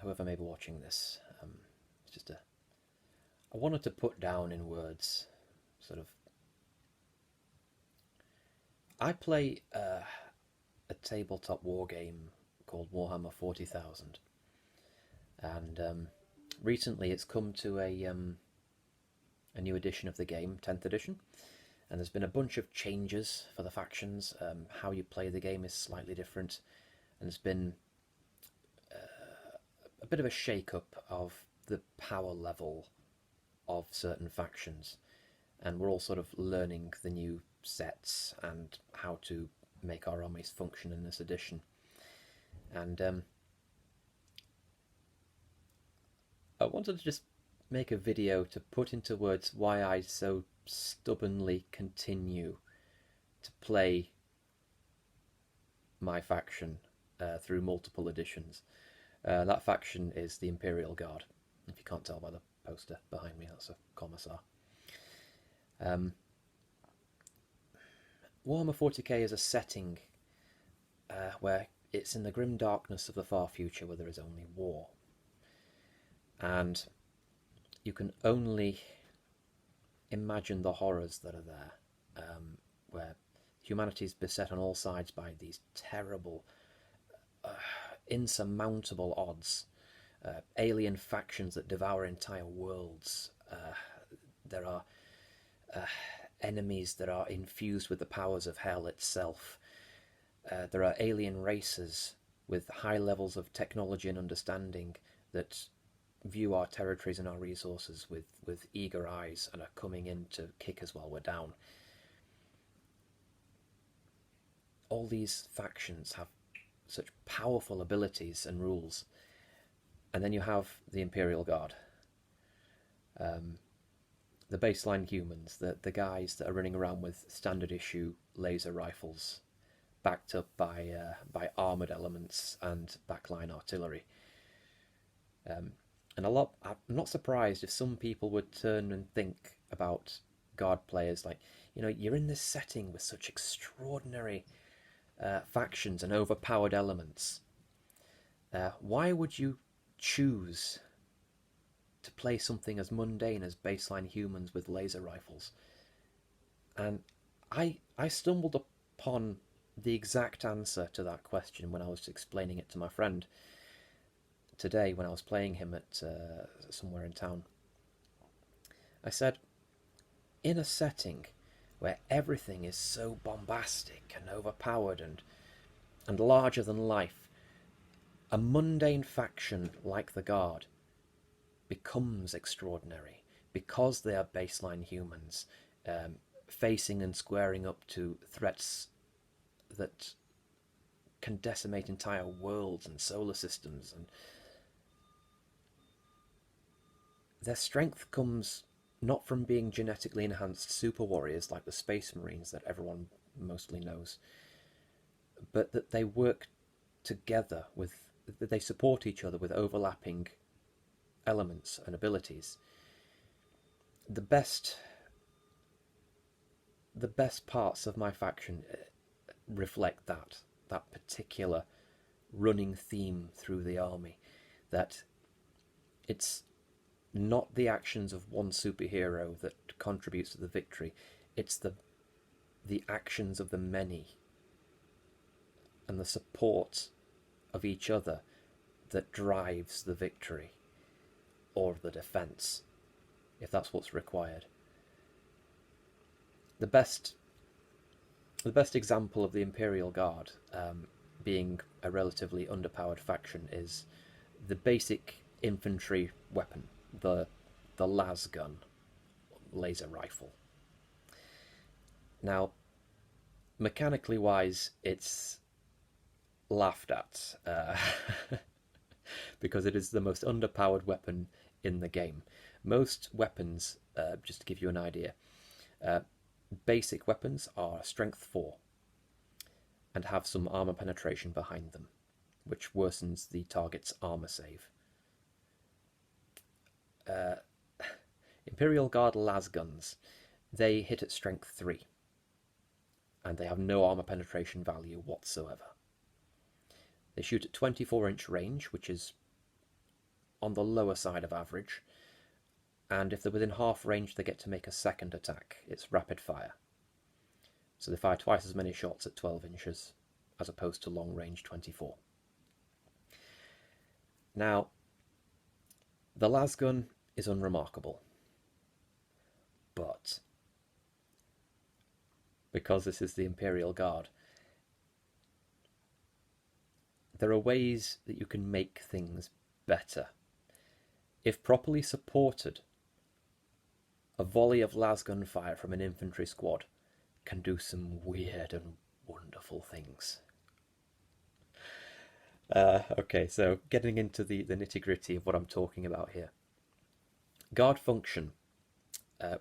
whoever may be watching this. It's just I wanted to put down in words, sort of. I play a tabletop war game called Warhammer 40,000, and recently it's come to a new edition of the game, 10th edition, and there's been a bunch of changes for the factions. How you play the game is slightly different, and there's been a bit of a shake-up of the power level of certain factions, and we're all sort of learning the new sets and how to make our armies function in this edition. And I wanted to just make a video to put into words why I so stubbornly continue to play my faction through multiple editions. That faction is the Imperial Guard. If you can't tell by the poster behind me, that's a commissar. Warhammer 40k is a setting where it's in the grim darkness of the far future where there is only war. And you can only imagine the horrors that are there, where humanity is beset on all sides by these terrible, insurmountable odds, alien factions that devour entire worlds. There are enemies that are infused with the powers of hell itself. There are alien races with high levels of technology and understanding that view our territories and our resources with eager eyes and are coming in to kick us while we're down. All these factions have such powerful abilities and rules. And then you have the Imperial Guard. The baseline humans, the guys that are running around with standard issue laser rifles, backed up by armoured elements and backline artillery. And I'm not surprised if some people would turn and think about Guard players like, you're in this setting with such extraordinary factions and overpowered elements. Why would you choose to play something as mundane as baseline humans with laser rifles? And I stumbled upon the exact answer to that question when I was explaining it to my friend today when I was playing him at somewhere in town. I said, in a setting where everything is so bombastic and overpowered and larger than life, a mundane faction like the Guard becomes extraordinary because they are baseline humans, facing and squaring up to threats that can decimate entire worlds and solar systems. And their strength comes not from being genetically enhanced super warriors like the Space Marines that everyone mostly knows, but that they work together that they support each other with overlapping elements and abilities. The best parts of my faction reflect that particular running theme through the army, that it's not the actions of one superhero that contributes to the victory, it's the actions of the many and the support of each other that drives the victory or the defense, if that's what's required. The best example of the Imperial Guard being a relatively underpowered faction is the basic infantry weapon, the las gun, laser rifle. Now, mechanically wise, it's laughed at because it is the most underpowered weapon in the game. Most weapons, just to give you an idea, basic weapons are strength 4 and have some armor penetration behind them, which worsens the target's armor save. Imperial Guard las guns, they hit at strength 3 and they have no armor penetration value whatsoever. They shoot at 24-inch range, which is on the lower side of average, and if they're within half range they get to make a second attack. It's rapid fire. So they fire twice as many shots at 12 inches as opposed to long range 24. Now, the lasgun is unremarkable, but because this is the Imperial Guard, there are ways that you can make things better. If properly supported, a volley of lasgun fire from an infantry squad can do some weird and wonderful things. Okay, so getting into the nitty-gritty of what I'm talking about here. Guard function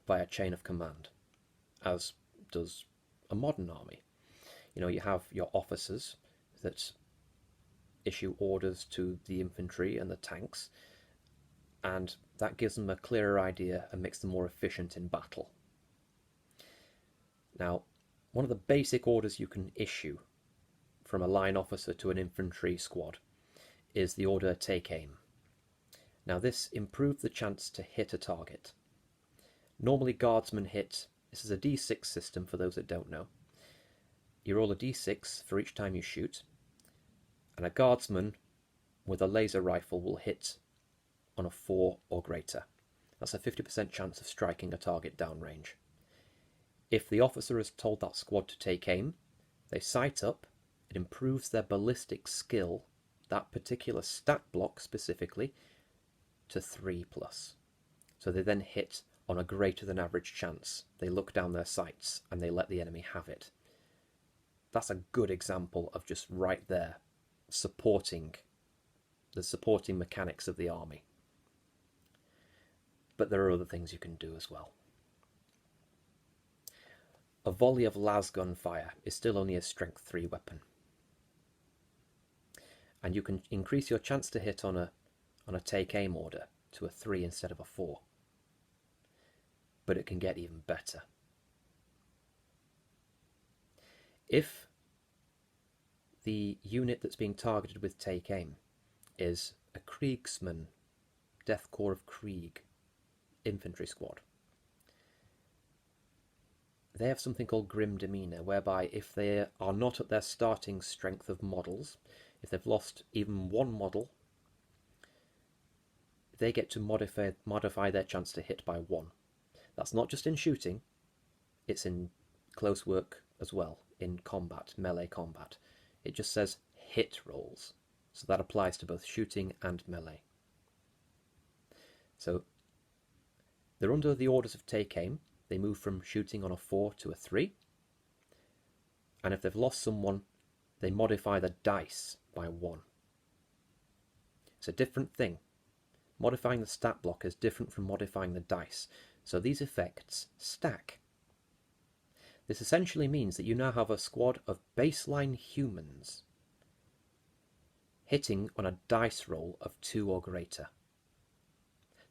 by a chain of command, as does a modern army. You know, you have your officers that issue orders to the infantry and the tanks, and that gives them a clearer idea and makes them more efficient in battle. Now, one of the basic orders you can issue from a line officer to an infantry squad is the order take aim. Now this improves the chance to hit a target. Normally guardsmen hit, this is a d6 system for those that don't know. You roll a d6 for each time you shoot, and a guardsman with a laser rifle will hit on a 4 or greater. That's a 50% chance of striking a target downrange. If the officer has told that squad to take aim, they sight up, it improves their ballistic skill, that particular stat block specifically, to 3+. So they then hit on a greater than average chance. They look down their sights and they let the enemy have it. That's a good example of just right there supporting the supporting mechanics of the army. But there are other things you can do as well. A volley of lasgun fire is still only a strength 3 weapon. And you can increase your chance to hit on a take aim order to a 3 instead of a 4. But it can get even better. If the unit that's being targeted with take aim is a Kriegsman, Death Corps of Krieg infantry squad, they have something called grim demeanour, whereby if they are not at their starting strength of models, if they've lost even one model, they get to modify their chance to hit by 1. That's not just in shooting, it's in close work as well, in combat, melee combat. It just says hit rolls, so that applies to both shooting and melee. So they're under the orders of take aim. They move from shooting on a 4 to a 3. And if they've lost someone, they modify the dice by 1. It's a different thing. Modifying the stat block is different from modifying the dice. So these effects stack. This essentially means that you now have a squad of baseline humans hitting on a dice roll of 2 or greater.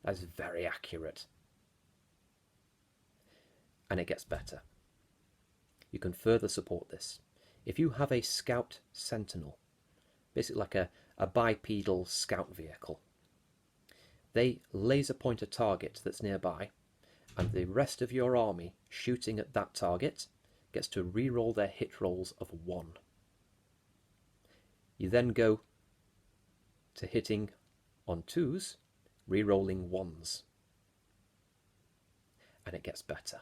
That's very accurate. And it gets better. You can further support this. If you have a scout sentinel, basically like a bipedal scout vehicle, they laser point a target that's nearby, and the rest of your army shooting at that target gets to re-roll their hit rolls of 1. You then go to hitting on 2s, re-rolling 1s. And it gets better.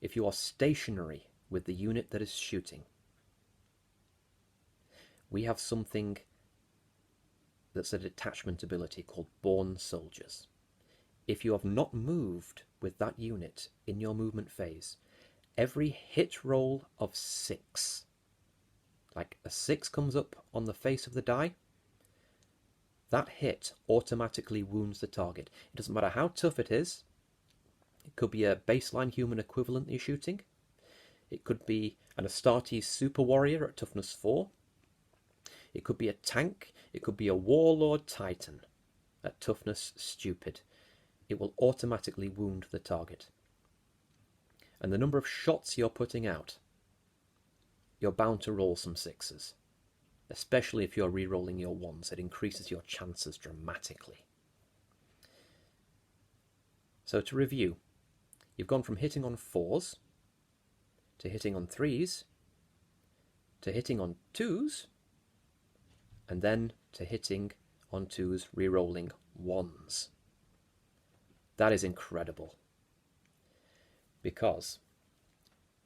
If you are stationary with the unit that is shooting, we have something that's a detachment ability called Born Soldiers. If you have not moved with that unit in your movement phase, every hit roll of 6, like a 6 comes up on the face of the die, that hit automatically wounds the target. It doesn't matter how tough it is. It could be a baseline human equivalent that you're shooting. It could be an Astartes super warrior at toughness 4. It could be a tank. It could be a warlord titan at toughness stupid. It will automatically wound the target. And the number of shots you're putting out, you're bound to roll some 6s. especially if you're re-rolling your ones. It increases your chances dramatically. So to review, you've gone from hitting on 4s to hitting on 3s to hitting on 2s and then to hitting on 2s re-rolling 1s. That is incredible, because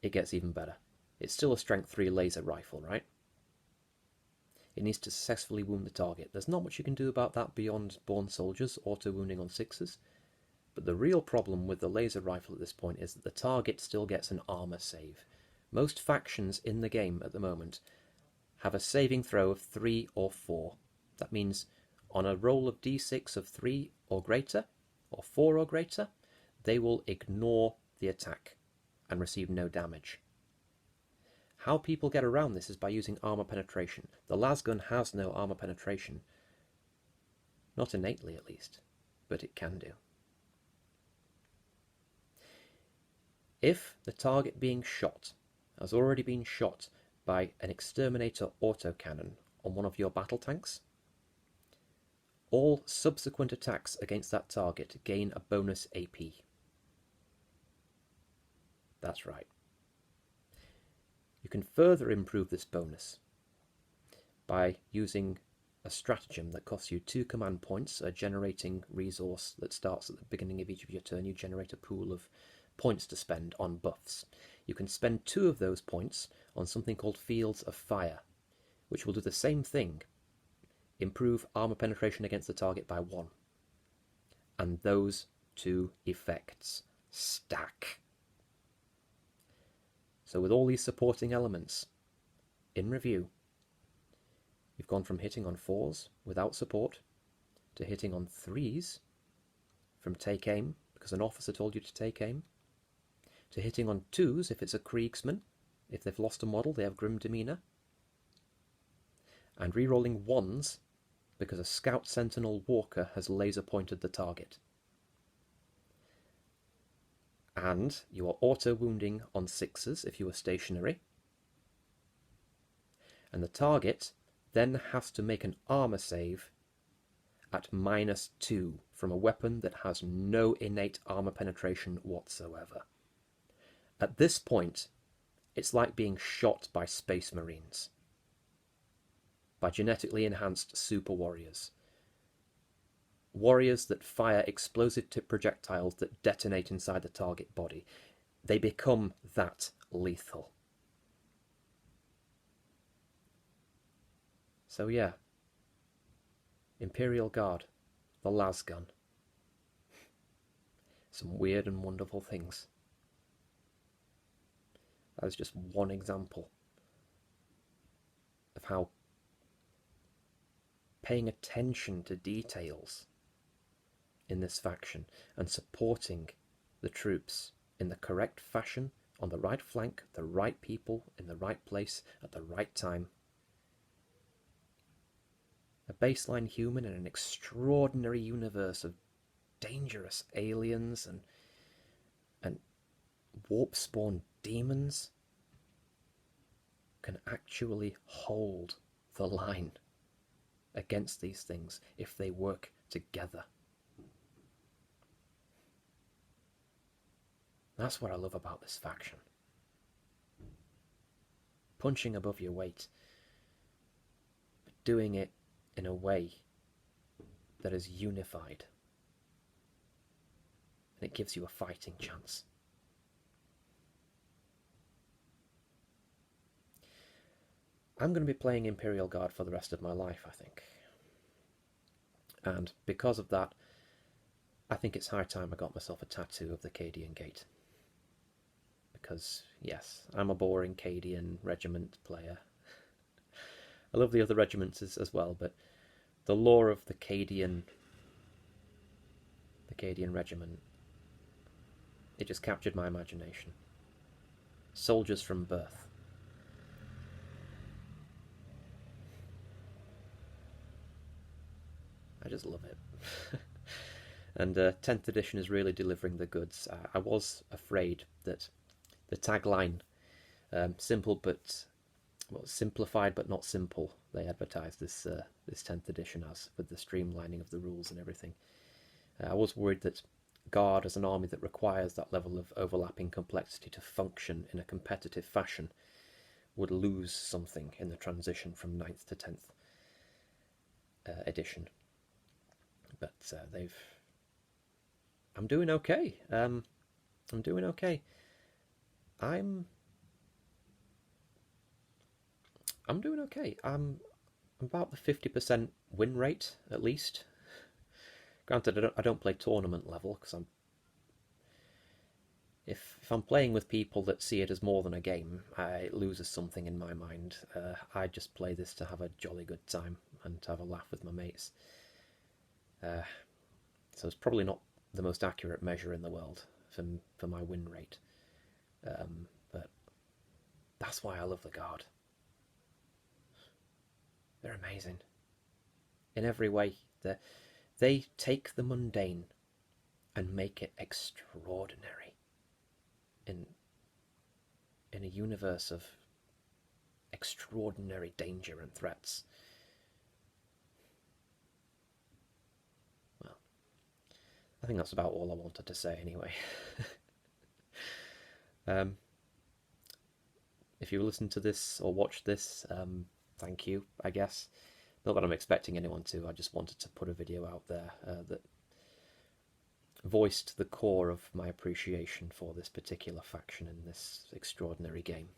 it gets even better. It's still a strength 3 laser rifle, right? It needs to successfully wound the target. There's not much you can do about that beyond born soldiers auto-wounding on 6s, but the real problem with the laser rifle at this point is that the target still gets an armor save. Most factions in the game at the moment have a saving throw of 3 or 4. That means on a roll of d6 of 3 or greater, or 4 or greater, they will ignore the attack and receive no damage. How people get around this is by using armor penetration. The lasgun has no armor penetration. Not innately, at least, but it can do. If the target being shot has already been shot by an exterminator autocannon on one of your battle tanks, all subsequent attacks against that target gain a bonus AP. That's right. You can further improve this bonus by using a stratagem that costs you 2 command points, a generating resource that starts at the beginning of each of your turn. You generate a pool of points to spend on buffs. You can spend 2 of those points on something called Fields of Fire, which will do the same thing. Improve armor penetration against the target by 1. And those 2 effects stack. So with all these supporting elements in review, you've gone from hitting on 4s without support to hitting on 3s from take aim, because an officer told you to take aim, to hitting on 2s if it's a Kriegsman. If they've lost a model, they have grim demeanor. And re-rolling 1s because a Scout Sentinel Walker has laser pointed the target. And you are auto-wounding on 6s if you are stationary. And the target then has to make an armor save at -2 from a weapon that has no innate armor penetration whatsoever. At this point, it's like being shot by Space Marines, by genetically enhanced super warriors. Warriors that fire explosive tip projectiles that detonate inside the target body. They become that lethal. So yeah, Imperial Guard, the lasgun. Some weird and wonderful things. That is just one example of how paying attention to details in this faction and supporting the troops in the correct fashion, on the right flank, the right people, in the right place, at the right time. A baseline human in an extraordinary universe of dangerous aliens and warp-spawn demons can actually hold the line against these things if they work together. That's what I love about this faction. Punching above your weight, but doing it in a way that is unified. And it gives you a fighting chance. I'm going to be playing Imperial Guard for the rest of my life, I think. And because of that, I think it's high time I got myself a tattoo of the Cadian Gate. Because, yes, I'm a boring Cadian regiment player. I love the other regiments as well, but the lore of the Cadian regiment, it just captured my imagination. Soldiers from birth. I just love it. And 10th edition is really delivering the goods. I was afraid that the tagline, simple but well, simplified but not simple. They advertised this 10th edition as, with the streamlining of the rules and everything. I was worried that Guard, as an army that requires that level of overlapping complexity to function in a competitive fashion, would lose something in the transition from 9th to 10th edition. But I'm doing okay. I'm doing okay. I'm doing okay. I'm about the 50% win rate at least. Granted, I don't play tournament level because if I'm playing with people that see it as more than a game, it loses something in my mind. I just play this to have a jolly good time and to have a laugh with my mates. So it's probably not the most accurate measure in the world for my win rate. But that's why I love the Guard. They're amazing. In every way. They take the mundane and make it extraordinary in a universe of extraordinary danger and threats. Well, I think that's about all I wanted to say anyway. If you listen to this or watch this, thank you, I guess. Not that I'm expecting anyone to, I just wanted to put a video out there that voiced the core of my appreciation for this particular faction in this extraordinary game.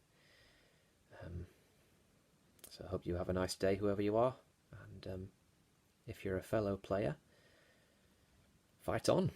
So I hope you have a nice day, whoever you are, and if you're a fellow player, fight on.